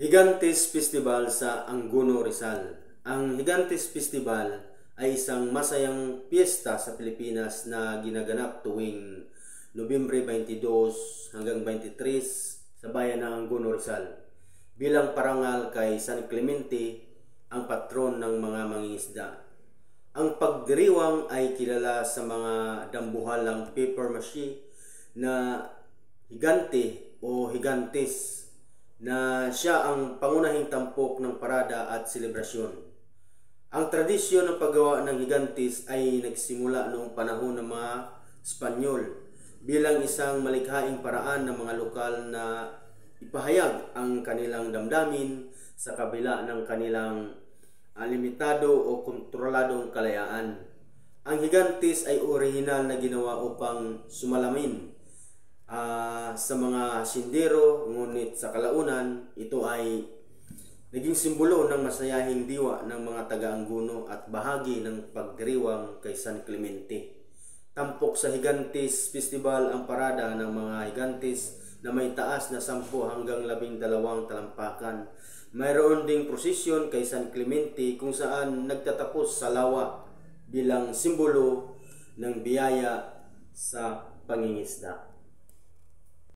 Higantes Festival sa Angono, Rizal. Ang Higantes Festival ay isang masayang piyesta sa Pilipinas na ginaganap tuwing Nobyembre 22 hanggang 23 sa bayan ng Angono, Rizal. Bilang parangal kay San Clemente, ang patron ng mga mangingisda. Ang pagdiriwang ay kilala sa mga dambuhalang paper mache na higante o higantes na siya ang pangunahing tampok ng parada at selebrasyon. Ang tradisyon ng paggawa ng higantes ay nagsimula noong panahon ng mga Espanyol bilang isang malikhaing paraan ng mga lokal na ipahayag ang kanilang damdamin sa kabila ng kanilang limitado o kontroladong kalayaan. Ang higantes ay orihinal na ginawa upang sumalamin sa mga sindero, ngunit sa kalaunan ito ay naging simbolo ng masayahing diwa ng mga taga-Angono at bahagi ng pagdiriwang kay San Clemente. Tampok sa Higantes Festival ang parada ng mga higantes na may taas na 10 hanggang 12 talampakan. Mayroon ding prosesyon kay San Clemente kung saan nagtatapos sa lawa bilang simbolo ng biyaya sa pangingisda.